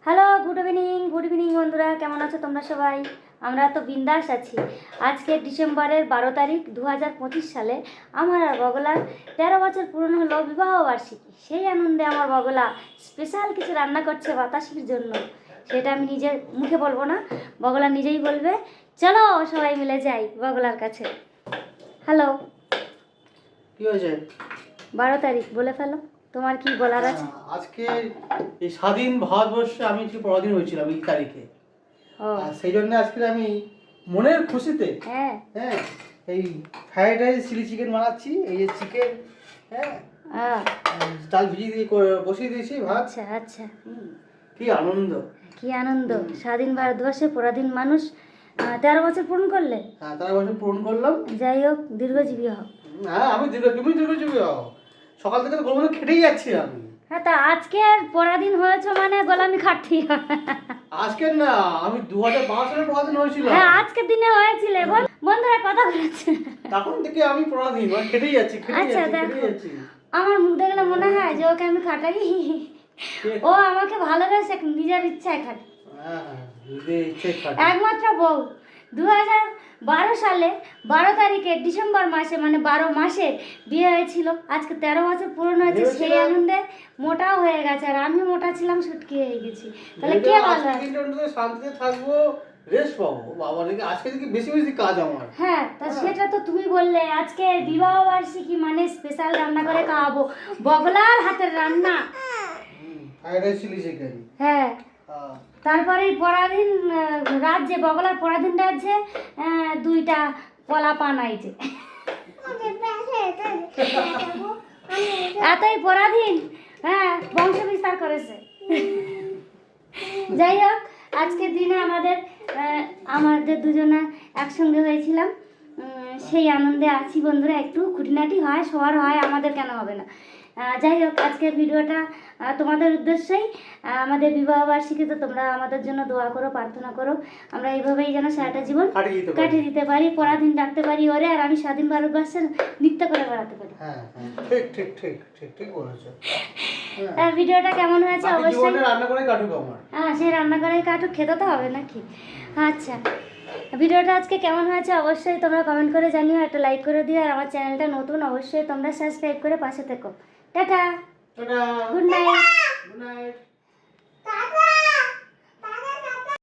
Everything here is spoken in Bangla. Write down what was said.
হ্যালো, গুড ইভিনিং বন্ধুরা, কেমন আছো তোমরা সবাই? আমরা তো বিন্দাস আছি। আজকে ডিসেম্বরের 12 তারিখ 2025 সালে আমার আর বগলার 13 বছর পূর্ণ হলো বিবাহ বার্ষিকী। সেই আনন্দে আমার বগলা স্পেশাল কিছু রান্না করছে বাতাসির জন্য। সেটা আমি নিজের মুখে বলবো না, বগলা নিজেই বলবে। চলো সবাই মিলে যাই বগলার কাছে। হ্যালো, কি হয়েছে? 12 তারিখ বলে ফেলো, তোমার কি বলার আছে? আজকে এই স্বাধীন ভারতবর্ষে আমি যে পরাধীন হয়েছিলাম এই তারিখে, ও আর সেই জন্য আজকে আমি মনের খুশিতে হ্যাঁ হ্যাঁ এই ফ্রাইড রাইস চিলি চিকেন বানাচ্ছি। এই যে চিকেন, হ্যাঁ চাল ভিজিয়ে দিয়ে বসিয়ে দিয়েছি ভাত। আচ্ছা আচ্ছা, কি আনন্দ, কি আনন্দ! স্বাধীন ভারতবর্ষে পরাধীন মানুষ 13 বছর পূরণ করলে। হ্যাঁ তারা বছর পূরণ করলাম। যাই হোক, দীর্ঘজীবী হোক। হ্যাঁ আমি তুমি দীর্ঘজীবী হও। সকাল থেকে তো গোলমোল খেটেই যাচ্ছি আমি। হ্যাঁ, তা আজকে আর পরাধীন হয়েছে মানে গোলামি খাটতেই হবে। আজকে না, আমি 2012 সালে পরাধীন হয়েছিলাম। হ্যাঁ, আজকের দিনে হয়েছিল। বন্ধুরা কথা বলেছে, তখন থেকে আমি পরাধীন, মানে খেটেই যাচ্ছি আচ্ছা দেখো, আমার মুখ দেখলে মনে হয় যে ওকে আমি খাটাই। ও আমাকে ভালোবেসে নিজের ইচ্ছায় খাটে, একমাত্র বউ। 2012 সালে 12 তারিখে ডিসেম্বর মাসে, মানে 12 মাসে বিয়ে হয়েছিল। আজকে 13 বছর পূরণ হয়েছে। সেই আনন্দে মোটাও হয়ে গেছে, আর আমি মোটা ছিলাম, সুটকি হয়ে গেছি। তাহলে কে ভালো আছে? শান্তিতে থাকবো, রেস্ট পাবো। বাবা রেখে আজকে থেকে বেশি বেশি কাজ আমার। হ্যাঁ, তা সেটা তো তুমি বললে। আজকে বিবাহ বার্ষিকী মানে স্পেশাল রান্না করে খাওয়াবো, বগলার হাতের রান্না। Fried rice chilli chicken. হ্যাঁ, তারপরে পরাধীন রাজ্যে, বগলার পরাধীন রাজ্যে 2টা কলা পান আইছে। এতই পরাধীন, হ্যাঁ, বংশ বিস্তার করেছে। যাই হোক, আজকের দিনে আমাদের দুজনে একসঙ্গে হয়েছিলাম। সেই আনন্দে আছি বন্ধুরা। একটু খুঁটিনাটি হয়, সবার হয়, আমাদের কেন হবে না? যাই হোক, আজকের ভিডিওটা তোমাদের উদ্দেশ্যেই। আমাদের বিবাহ বার্ষিকীতে তোমরা আমাদের জন্য দোয়া করো, প্রার্থনা করো। আমরা এইভাবেই যেন সারাটা জীবন কাটিয়ে দিতে পারি, পরাধীন রাখতে পারি ওরে, আর আমি স্বাধীন ভারতবর্ষে নৃত্য করে বেড়াতে পারি। ঠিক বলেছো। ভিডিওটা কেমন হয়েছে অবশ্যই। রান্না করে কাটুক আমার। হ্যাঁ, সেই রান্না করে কাটুক, খেতে তো হবে নাকি? আচ্ছা, ভিডিওটা আজকে কেমন হয়েছে অবশ্যই তোমরা কমেন্ট করে জানিও, একটা লাইক করে দিও, আর আমার চ্যানেলটা নতুন, অবশ্যই তোমরা সাবস্ক্রাইব করে পাশে থেকো। Tata, good night.